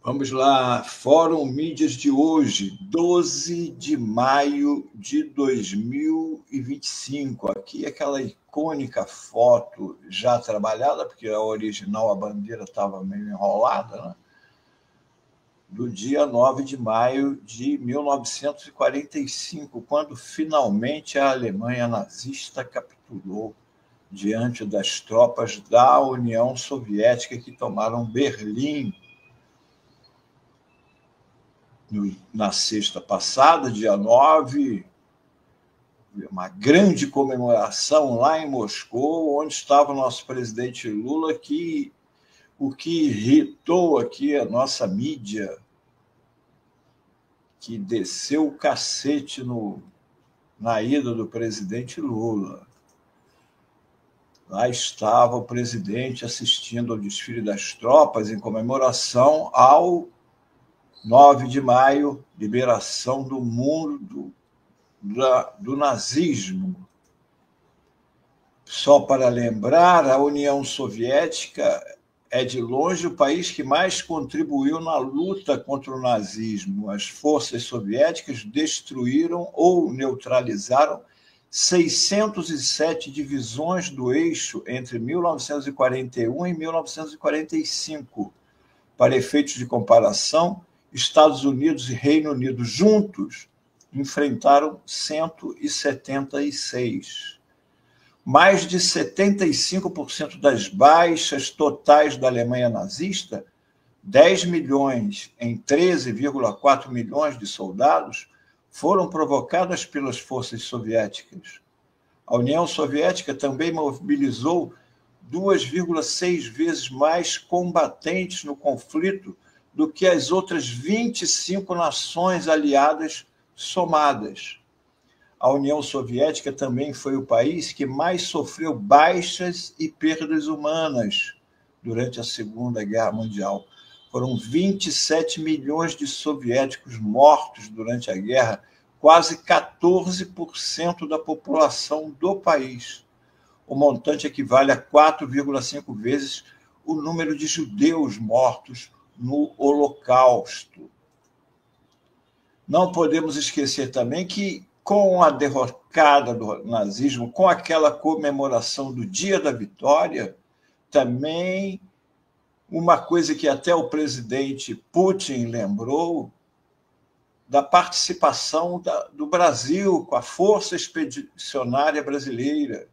Vamos lá, Fórum Mídias de hoje, 12 de maio de 2025. Aqui aquela icônica foto já trabalhada, porque a original, a bandeira estava meio enrolada, né? Do dia 9 de maio de 1945, quando finalmente a Alemanha nazista capitulou diante das tropas da União Soviética que tomaram Berlim. Na sexta passada, dia 9, uma grande comemoração lá em Moscou, onde estava o nosso presidente Lula, que o que irritou aqui a nossa mídia, que desceu o cacete na ida do presidente Lula. Lá estava o presidente assistindo ao desfile das tropas em comemoração ao 9 de maio, liberação do mundo do nazismo. Só para lembrar, a União Soviética é de longe o país que mais contribuiu na luta contra o nazismo. As forças soviéticas destruíram ou neutralizaram 607 divisões do eixo entre 1941 e 1945. Para efeitos de comparação, Estados Unidos e Reino Unido juntos enfrentaram 176. Mais de 75% das baixas totais da Alemanha nazista, 10 milhões em 13,4 milhões de soldados, foram provocadas pelas forças soviéticas. A União Soviética também mobilizou 2,6 vezes mais combatentes no conflito do que as outras 25 nações aliadas somadas. A União Soviética também foi o país que mais sofreu baixas e perdas humanas durante a Segunda Guerra Mundial. Foram 27 milhões de soviéticos mortos durante a guerra, quase 14% da população do país. O montante equivale a 4,5 vezes o número de judeus mortos no Holocausto. Não podemos esquecer também que, com a derrocada do nazismo, com aquela comemoração do Dia da Vitória, também uma coisa que até o presidente Putin lembrou, da participação do Brasil com a Força Expedicionária Brasileira,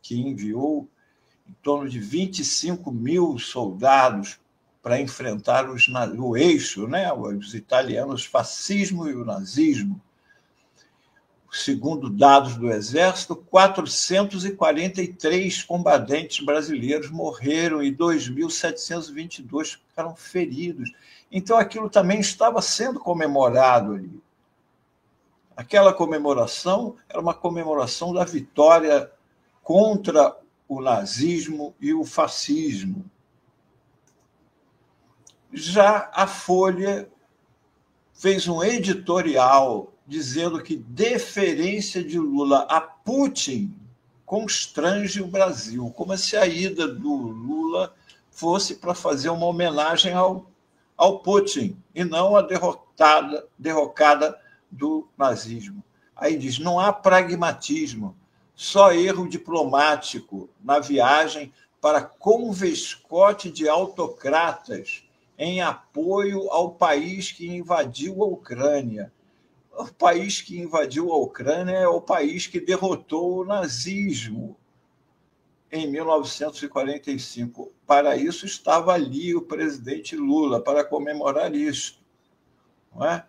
que enviou em torno de 25 mil soldados para enfrentar o eixo, né? Os italianos, o fascismo e o nazismo. Segundo dados do Exército, 443 combatentes brasileiros morreram e 2.722 ficaram feridos. Então, aquilo também estava sendo comemorado ali. Aquela comemoração era uma comemoração da vitória contra o nazismo e o fascismo. Já a Folha fez um editorial dizendo que deferência de Lula a Putin constrange o Brasil, como se a ida do Lula fosse para fazer uma homenagem ao Putin e não a derrocada do nazismo. Aí diz, não há pragmatismo, só erro diplomático na viagem para convescote de autocratas em apoio ao país que invadiu a Ucrânia. O país que invadiu a Ucrânia é o país que derrotou o nazismo em 1945. Para isso estava ali o presidente Lula, para comemorar isso. Não é?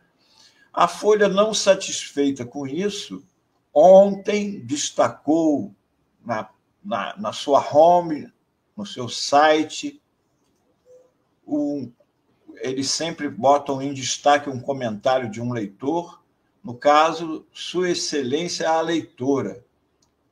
A Folha, não satisfeita com isso, ontem destacou na sua home, no seu site, eles sempre botam em destaque um comentário de um leitor, no caso, Sua Excelência a Leitora.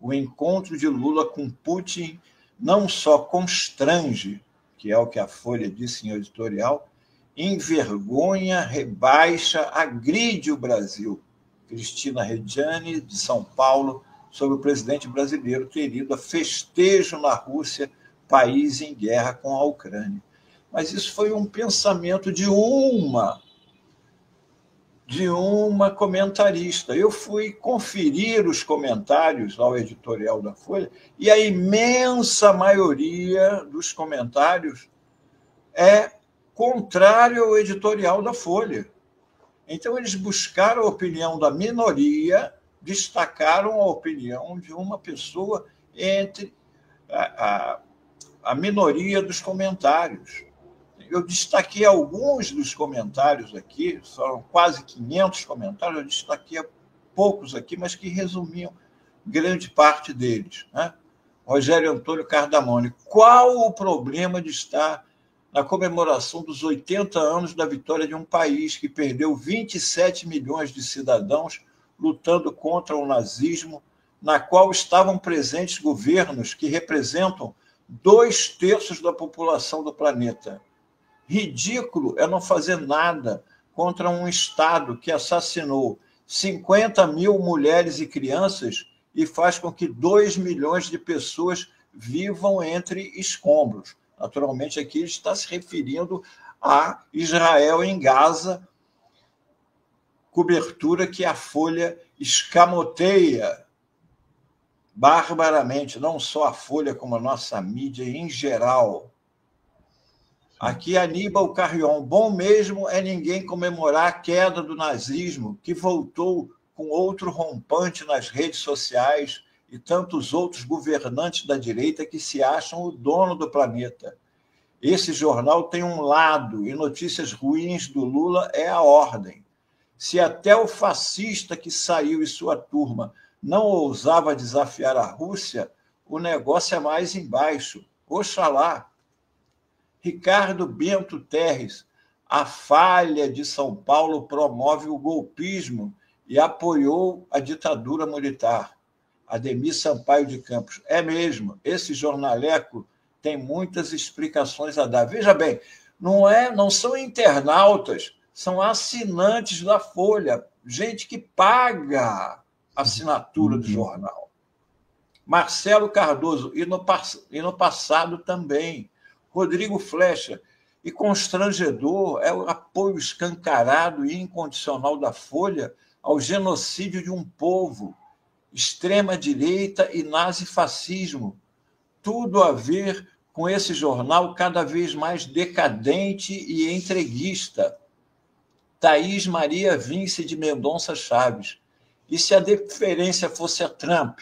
O encontro de Lula com Putin não só constrange, que é o que a Folha disse em editorial, envergonha, rebaixa, agride o Brasil. Cristina Reggiani, de São Paulo, sobre o presidente brasileiro ter ido a festejo na Rússia, país em guerra com a Ucrânia. Mas isso foi um pensamento de uma comentarista. Eu fui conferir os comentários ao editorial da Folha e a imensa maioria dos comentários é contrário ao editorial da Folha. Então, eles buscaram a opinião da minoria, destacaram a opinião de uma pessoa entre a minoria dos comentários. Eu destaquei alguns dos comentários aqui, foram quase 500 comentários, eu destaquei poucos aqui, mas que resumiam grande parte deles. Né? Rogério Antônio Cardamone, qual o problema de estar na comemoração dos 80 anos da vitória de um país que perdeu 27 milhões de cidadãos lutando contra o nazismo, na qual estavam presentes governos que representam 2/3 da população do planeta? Ridículo é não fazer nada contra um Estado que assassinou 50 mil mulheres e crianças e faz com que 2 milhões de pessoas vivam entre escombros. Naturalmente, aqui ele está se referindo a Israel em Gaza, cobertura que a Folha escamoteia barbaramente, não só a Folha, como a nossa mídia em geral. Aqui, Aníbal Carrion, bom mesmo é ninguém comemorar a queda do nazismo, que voltou com outro rompante nas redes sociais e tantos outros governantes da direita que se acham o dono do planeta. Esse jornal tem um lado, e notícias ruins do Lula é a ordem. Se até o fascista que saiu e sua turma não ousava desafiar a Rússia, o negócio é mais embaixo. Oxalá. Ricardo Bento Terres, a falha de São Paulo promove o golpismo e apoiou a ditadura militar. Ademir Sampaio de Campos, é mesmo, esse jornaleco tem muitas explicações a dar. Veja bem, não são internautas, são assinantes da Folha, gente que paga a assinatura do jornal. Marcelo Cardoso, e no passado também. Rodrigo Flecha, e constrangedor é o apoio escancarado e incondicional da Folha ao genocídio de um povo, extrema-direita e nazifascismo. Tudo a ver com esse jornal cada vez mais decadente e entreguista. Thaís Maria Vince de Mendonça Chaves. E se a deferência fosse a Trump,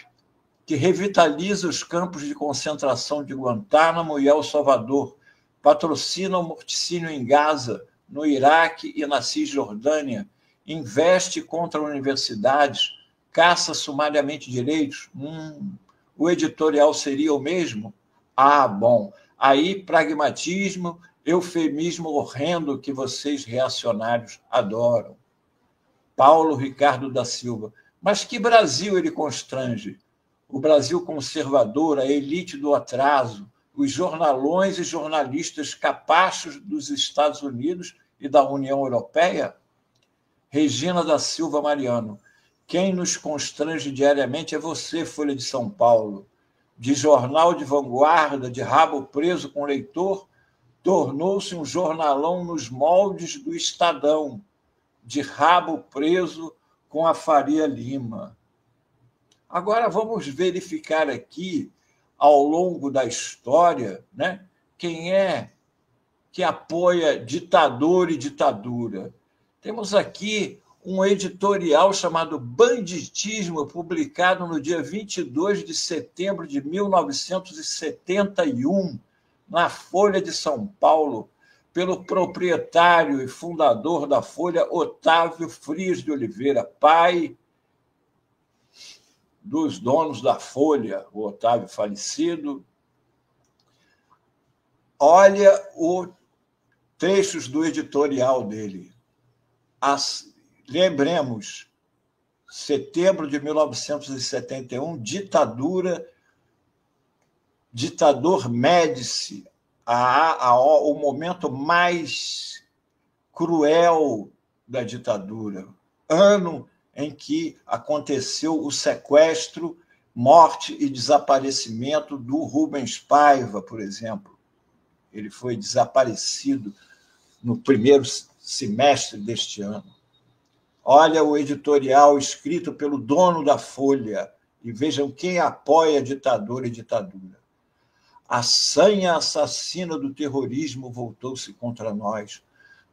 que revitaliza os campos de concentração de Guantánamo e El Salvador, patrocina o morticínio em Gaza, no Iraque e na Cisjordânia, investe contra universidades, caça sumariamente direitos, o editorial seria o mesmo? Ah, bom, aí pragmatismo, eufemismo horrendo que vocês reacionários adoram. Paulo Ricardo da Silva, mas que Brasil ele constrange? O Brasil conservador, a elite do atraso, os jornalões e jornalistas capachos dos Estados Unidos e da União Europeia? Regina da Silva Mariano, quem nos constrange diariamente é você, Folha de São Paulo. De jornal de vanguarda, de rabo preso com leitor, tornou-se um jornalão nos moldes do Estadão, de rabo preso com a Faria Lima. Agora vamos verificar aqui, ao longo da história, né, quem é que apoia ditador e ditadura. Temos aqui um editorial chamado Banditismo, publicado no dia 22 de setembro de 1971, na Folha de São Paulo, pelo proprietário e fundador da Folha, Otávio Frias de Oliveira, pai dos donos da Folha, o Otávio falecido. Olha os trechos do editorial dele. Lembremos, setembro de 1971, ditador Médici, o momento mais cruel da ditadura, ano em que aconteceu o sequestro, morte e desaparecimento do Rubens Paiva, por exemplo. Ele foi desaparecido no primeiro semestre deste ano. Olha o editorial escrito pelo dono da Folha e vejam quem apoia ditador e ditadura. A sanha assassina do terrorismo voltou-se contra nós.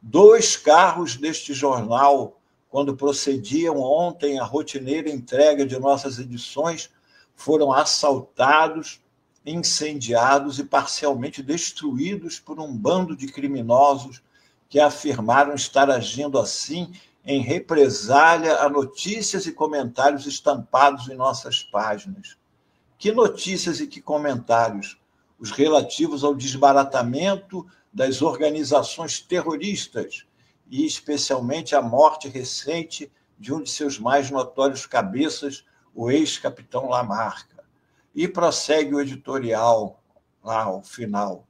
2 carros deste jornal, quando procediam ontem à rotineira entrega de nossas edições, foram assaltados, incendiados e parcialmente destruídos por um bando de criminosos que afirmaram estar agindo assim em represália a notícias e comentários estampados em nossas páginas. Que notícias e que comentários? Os relativos ao desbaratamento das organizações terroristas e, especialmente, a morte recente de um de seus mais notórios cabeças, o ex-capitão Lamarca. E prossegue o editorial, lá ao final.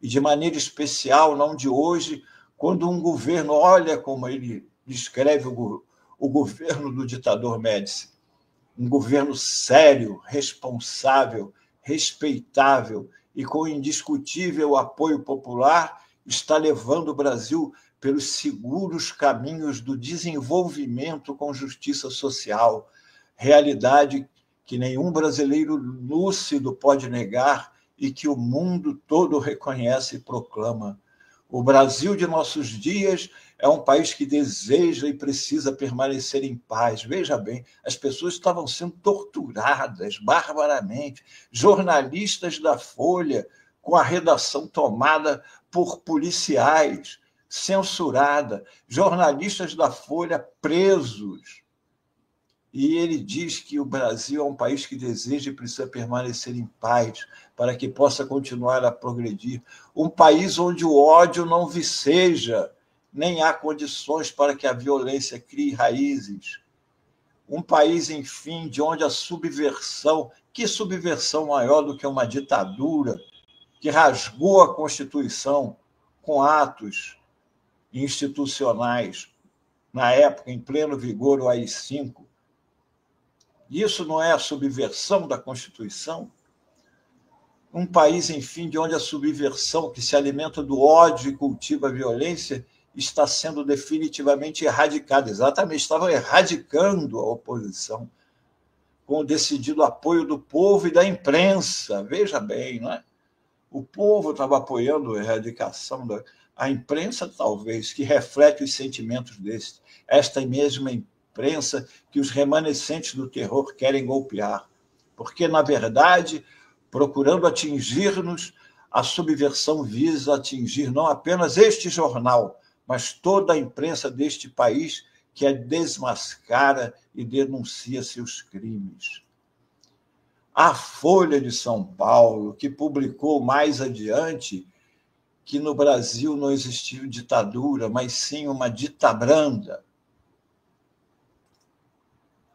E, de maneira especial, não de hoje, quando um governo, olha como ele descreve o governo do ditador Médici, um governo sério, responsável, respeitável e com indiscutível apoio popular, está levando o Brasil pelos seguros caminhos do desenvolvimento com justiça social, realidade que nenhum brasileiro lúcido pode negar e que o mundo todo reconhece e proclama. O Brasil de nossos dias é um país que deseja e precisa permanecer em paz. Veja bem, as pessoas estavam sendo torturadas barbaramente. Jornalistas da Folha, com a redação tomada por policiais, censurada. Jornalistas da Folha presos. E ele diz que o Brasil é um país que deseja e precisa permanecer em paz para que possa continuar a progredir. Um país onde o ódio não viceja, nem há condições para que a violência crie raízes. Um país, enfim, de onde a subversão, que subversão maior do que uma ditadura que rasgou a Constituição com atos institucionais, na época, em pleno vigor, o AI-5. Isso não é a subversão da Constituição? Um país, enfim, de onde a subversão, que se alimenta do ódio e cultiva a violência, está sendo definitivamente erradicada. Exatamente, estavam erradicando a oposição, com o decidido apoio do povo e da imprensa. Veja bem, não é? O povo estava apoiando a erradicação a imprensa, talvez, que reflete os sentimentos desses. Esta mesma imprensa que os remanescentes do terror querem golpear. Porque, na verdade, procurando atingir-nos, a subversão visa atingir não apenas este jornal, mas toda a imprensa deste país que a desmascara e denuncia seus crimes. A Folha de São Paulo, que publicou mais adiante que no Brasil não existiu ditadura, mas sim uma ditabranda.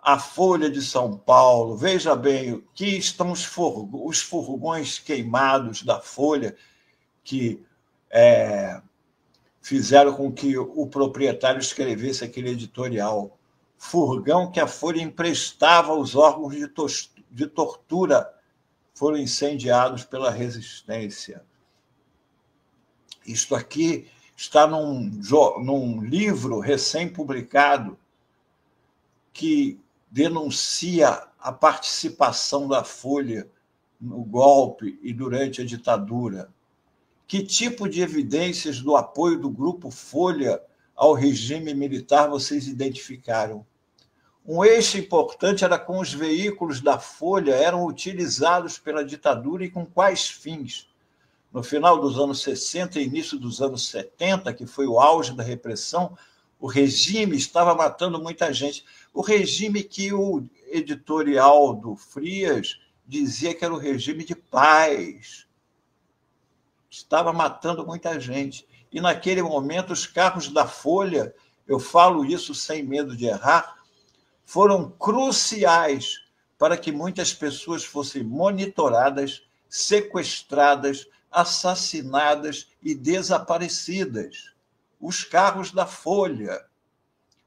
A Folha de São Paulo, veja bem, que estão os furgões queimados da Folha que fizeram com que o proprietário escrevesse aquele editorial. Furgão que a Folha emprestava aos órgãos de tortura foram incendiados pela resistência. Isto aqui está num livro recém-publicado que denuncia a participação da Folha no golpe e durante a ditadura. Que tipo de evidências do apoio do Grupo Folha ao regime militar vocês identificaram? Um eixo importante era como os veículos da Folha eram utilizados pela ditadura e com quais fins. No final dos anos 60 e início dos anos 70, que foi o auge da repressão, o regime estava matando muita gente. O regime que o editorial do Frias dizia que era o regime de paz. Estava matando muita gente. E, naquele momento, os carros da Folha, eu falo isso sem medo de errar, foram cruciais para que muitas pessoas fossem monitoradas, sequestradas, assassinadas e desaparecidas. Os carros da Folha.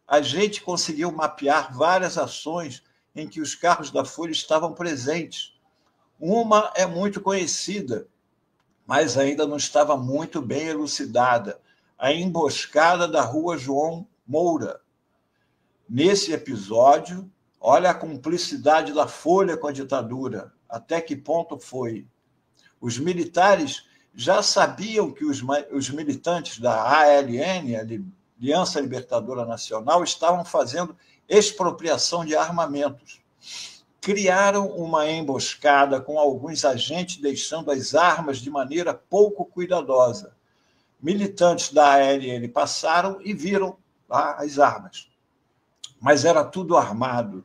A gente conseguiu mapear várias ações em que os carros da Folha estavam presentes. Uma é muito conhecida, mas ainda não estava muito bem elucidada, a emboscada da Rua João Moura. Nesse episódio, olha a cumplicidade da Folha com a ditadura, até que ponto foi. Os militares já sabiam que os militantes da ALN, Aliança Libertadora Nacional, estavam fazendo expropriação de armamentos. Criaram uma emboscada com alguns agentes deixando as armas de maneira pouco cuidadosa. Militantes da ALN passaram e viram lá as armas. Mas era tudo armado.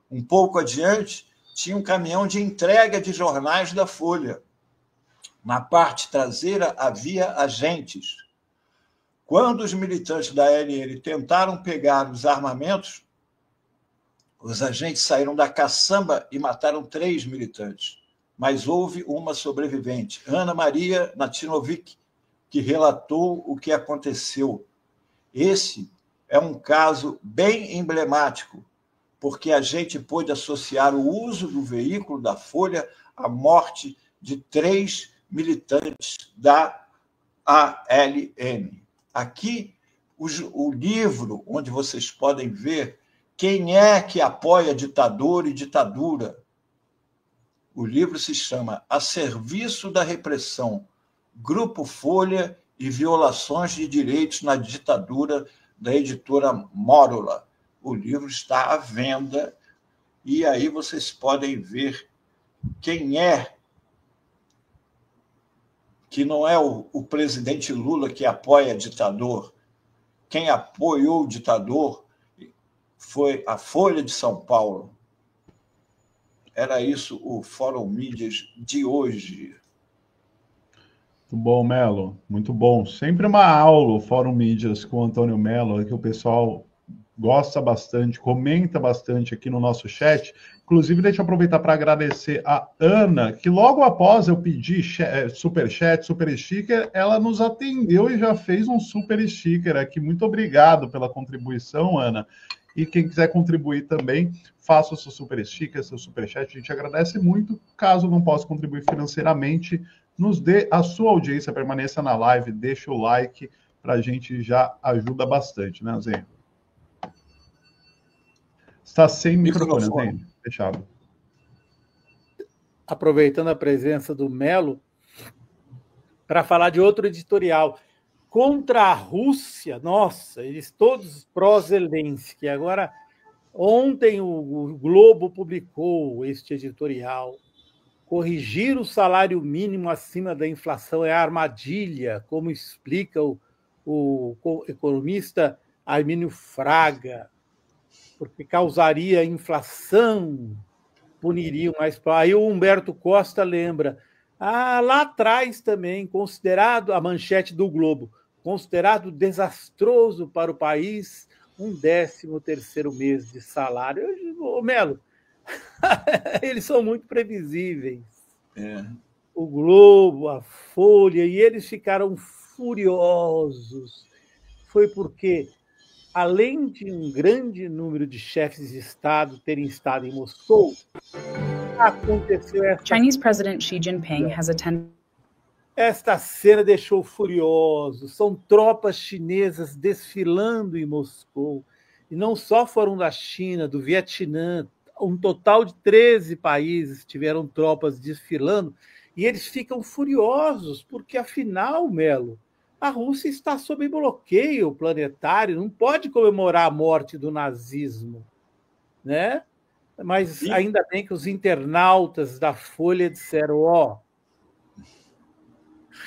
Um pouco adiante, tinha um caminhão de entrega de jornais da Folha. Na parte traseira havia agentes. Quando os militantes da ALN tentaram pegar os armamentos, os agentes saíram da caçamba e mataram 3 militantes. Mas houve uma sobrevivente, Ana Maria Natinovic, que relatou o que aconteceu. Esse é um caso bem emblemático, porque a gente pôde associar o uso do veículo da Folha à morte de 3 militantes da ALN. Aqui, o livro onde vocês podem ver quem é que apoia ditador e ditadura. O livro se chama A Serviço da Repressão, Grupo Folha e Violações de Direitos na Ditadura, da editora Mórula. O livro está à venda e aí vocês podem ver quem é, que não é o presidente Lula que apoia ditador. Quem apoiou o ditador foi a Folha de São Paulo. Era isso o Fórum Mídias de hoje. Muito bom, Melo. Muito bom. Sempre uma aula o Fórum Mídias com o Antônio Melo, que o pessoal gosta bastante, comenta bastante aqui no nosso chat. Inclusive, deixa eu aproveitar para agradecer a Ana, que logo após eu pedir superchat, super sticker, ela nos atendeu e já fez um super sticker aqui. Muito obrigado pela contribuição, Ana. E quem quiser contribuir também, faça o seu super sticker, seu superchat. A gente agradece muito. Caso não possa contribuir financeiramente, nos dê a sua audiência, permaneça na live, deixa o like, para a gente já ajuda bastante, né, Zenho? Está sem microfone, Zenho. Fechado. Aproveitando a presença do Melo, para falar de outro editorial. Contra a Rússia, nossa, eles todos pró-Zelensky. Agora, ontem o Globo publicou este editorial. Corrigir o salário mínimo acima da inflação é armadilha, como explica o economista Armínio Fraga, porque causaria inflação, puniriam mais. Aí o Humberto Costa lembra, lá atrás também, considerado, a manchete do Globo, considerado desastroso para o país, 13º mês de salário. Ô, Melo, eles são muito previsíveis. O Globo, a Folha, e eles ficaram furiosos. Foi porque, além de um grande número de chefes de Estado terem estado em Moscou, aconteceu essa... Chinese President Xi Jinping has attended... Esta cena deixou furiosos. São tropas chinesas desfilando em Moscou. E não só foram da China, do Vietnã, um total de 13 países tiveram tropas desfilando, e eles ficam furiosos, porque, afinal, Melo, a Rússia está sob bloqueio planetário, não pode comemorar a morte do nazismo, né? Mas ainda bem que os internautas da Folha disseram,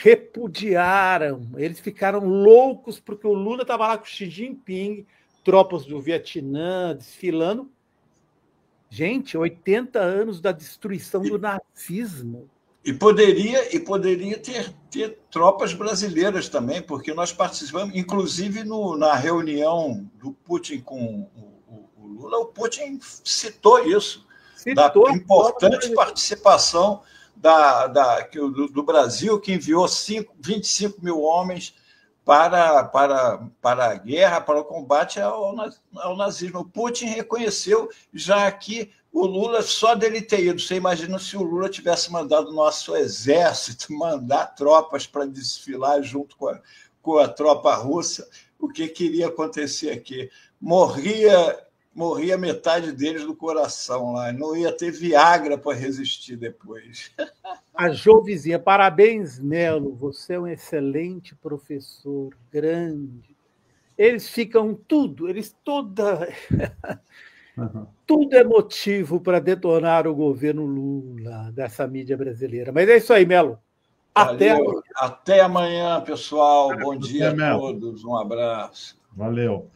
repudiaram, eles ficaram loucos, porque o Lula estava lá com o Xi Jinping, tropas do Vietnã desfilando. Gente, 80 anos da destruição do nazismo. E poderia ter tropas brasileiras também, porque nós participamos, inclusive na reunião do Putin com o Lula, o Putin citou isso, da importante participação do Brasil, que enviou 25 mil homens para a guerra, para o combate ao nazismo. O Putin reconheceu já que O Lula, só dele ter ido, você imagina se o Lula tivesse mandado o nosso exército mandar tropas para desfilar junto com a tropa russa, o que queria acontecer aqui? Morria metade deles do coração lá, não ia ter Viagra para resistir depois. A Jovizinha, parabéns, Melo, você é um excelente professor, grande. Eles ficam tudo é motivo para detonar o governo Lula, dessa mídia brasileira. Mas é isso aí, Melo. Até amanhã, pessoal. Bom dia Melo. a todos. Um abraço. Valeu.